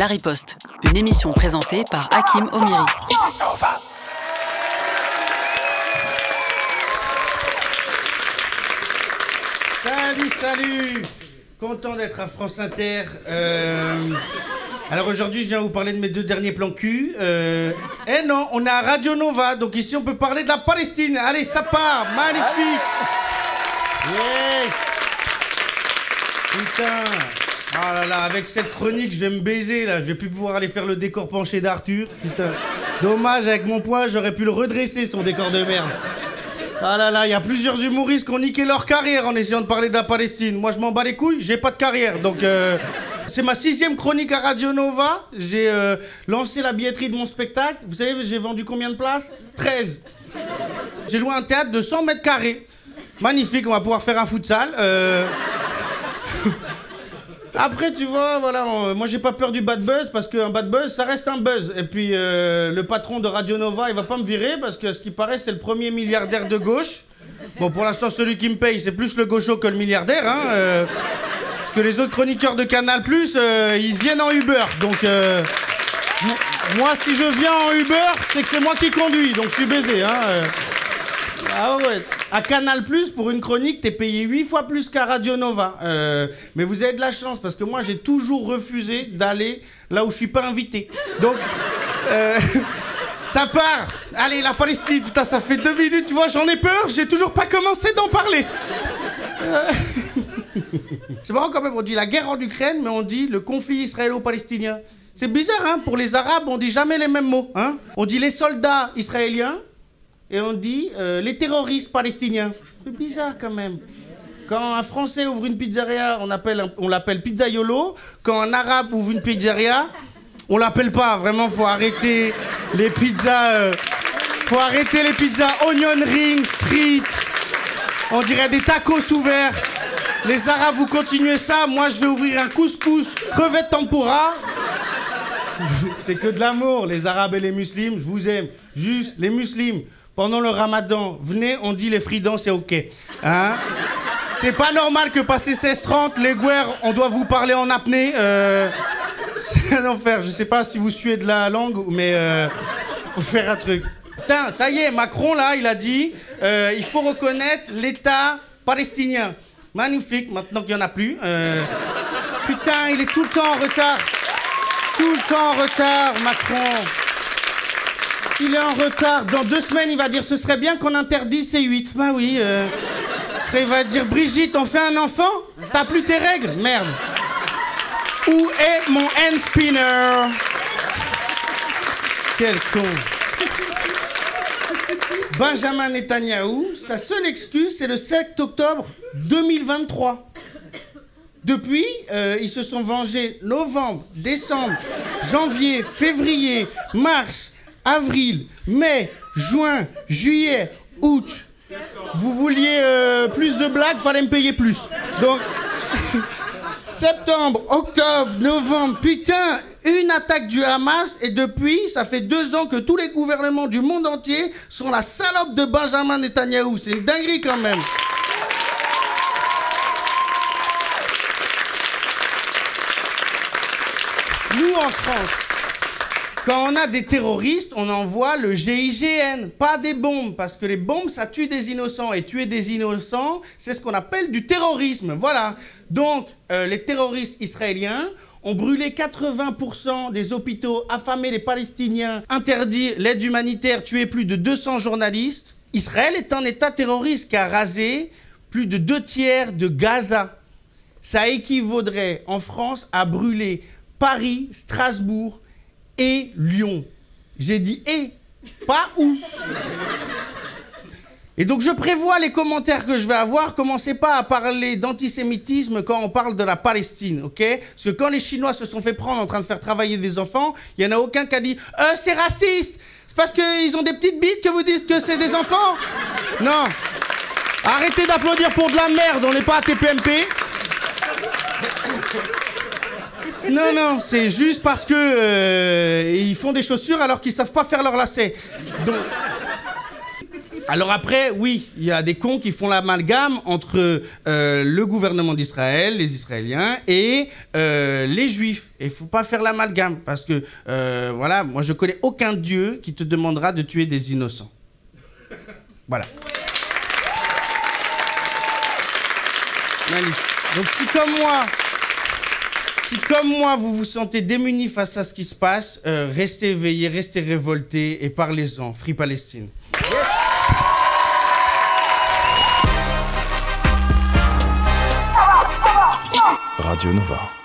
La Riposte, une émission présentée par Hakim Omiri. Nova. Salut. Content d'être à France Inter. Alors aujourd'hui, je viens vous parler de mes 2 derniers plans cul. Eh non, on est à Radio Nova, donc ici on peut parler de la Palestine. Allez, ça part, magnifique. Yes. Putain. Ah là là, avec cette chronique, je vais me baiser là. Je vais plus pouvoir aller faire le décor penché d'Arthur. Putain. Dommage, avec mon poing, j'aurais pu le redresser, son décor de merde. Ah là là, il y a plusieurs humoristes qui ont niqué leur carrière en essayant de parler de la Palestine. Moi, je m'en bats les couilles, j'ai pas de carrière. Donc, c'est ma 6e chronique à Radio Nova. J'ai lancé la billetterie de mon spectacle. Vous savez, j'ai vendu combien de places? 13. J'ai loué un théâtre de 100 mètres carrés. Magnifique, on va pouvoir faire un futsal. Après, tu vois, voilà, moi j'ai pas peur du bad buzz parce qu'un bad buzz, ça reste un buzz. Et puis, le patron de Radio Nova, il va pas me virer parce que, ce qui paraît, c'est le premier milliardaire de gauche. Bon, pour l'instant, celui qui me paye, c'est plus le gaucho que le milliardaire, hein. Parce que les autres chroniqueurs de Canal+, ils viennent en Uber. Donc, moi, si je viens en Uber, c'est que c'est moi qui conduis. Donc, je suis baisé, hein. Ah ouais. À Canal+, pour une chronique, t'es payé 8 fois plus qu'à Radio Nova. Mais vous avez de la chance, parce que moi, j'ai toujours refusé d'aller là où je suis pas invité. Donc, ça part. Allez, la Palestine, putain, ça fait 2 minutes, tu vois, j'en ai peur, j'ai toujours pas commencé d'en parler. C'est marrant quand même, on dit la guerre en Ukraine, mais on dit le conflit israélo-palestinien. C'est bizarre, hein, pour les Arabes, on dit jamais les mêmes mots, hein. On dit les soldats israéliens, et on dit les terroristes palestiniens. C'est bizarre quand même. Quand un Français ouvre une pizzeria, on l'appelle pizzaiolo. Quand un Arabe ouvre une pizzeria, on l'appelle pas. Vraiment, faut arrêter les pizzas. Faut arrêter les pizzas onion rings, frites. On dirait des tacos ouverts. Les Arabes, vous continuez ça. Moi, je vais ouvrir un couscous crevette tempura. C'est que de l'amour, les Arabes et les musulmans. Je vous aime. Juste les musulmans. Pendant le ramadan, venez, on dit les fridans, c'est ok. Hein? C'est pas normal que passé 16h30, les guerres, on doit vous parler en apnée. C'est un enfer. Je sais pas si vous suez de la langue, mais faut faire un truc. Putain, ça y est, Macron, là, il a dit il faut reconnaître l'État palestinien. Magnifique, maintenant qu'il y en a plus. Putain, il est tout le temps en retard. Tout le temps en retard, Macron. Il est en retard. Dans 2 semaines, il va dire ce serait bien qu'on interdise ces 8. Bah oui. Après, il va dire Brigitte, on fait un enfant? T'as plus tes règles? Merde. Où est mon hand spinner? Quel con. Benjamin Netanyahou, sa seule excuse, c'est le 7 octobre 2023. Depuis, ils se sont vengés novembre, décembre, janvier, février, mars, avril, mai, juin, juillet, août. Vous vouliez plus de blagues, fallait me payer plus. Donc, septembre, octobre, novembre, putain, une attaque du Hamas et depuis, ça fait 2 ans que tous les gouvernements du monde entier sont la salope de Benjamin Netanyahou. C'est une dinguerie quand même. Nous, en France, quand on a des terroristes, on envoie le GIGN, pas des bombes, parce que les bombes, ça tue des innocents, et tuer des innocents, c'est ce qu'on appelle du terrorisme, voilà. Donc, les terroristes israéliens ont brûlé 80% des hôpitaux, affamé les Palestiniens, interdit l'aide humanitaire, tué plus de 200 journalistes. Israël est un État terroriste qui a rasé plus de 2/3 de Gaza. Ça équivaudrait, en France, à brûler Paris, Strasbourg et Lyon. J'ai dit et, pas où. Et donc je prévois les commentaires que je vais avoir. Commencez pas à parler d'antisémitisme quand on parle de la Palestine, ok? Parce que quand les Chinois se sont fait prendre en train de faire travailler des enfants, il n'y en a aucun qui a dit « c'est raciste, c'est parce qu'ils ont des petites bites que vous dites que c'est des enfants ?» Non. Arrêtez d'applaudir pour de la merde, on n'est pas à TPMP. Non, c'est juste parce que ils font des chaussures alors qu'ils savent pas faire leurs lacets. Donc... Alors après, oui, il y a des cons qui font l'amalgame entre le gouvernement d'Israël, les Israéliens, et les Juifs. Et il ne faut pas faire l'amalgame, parce que, voilà, moi je connais aucun Dieu qui te demandera de tuer des innocents. Voilà. Magnifique. Donc si comme moi, vous vous sentez démunis face à ce qui se passe, restez éveillés, restez révoltés et parlez-en. Free Palestine. Radio Nova.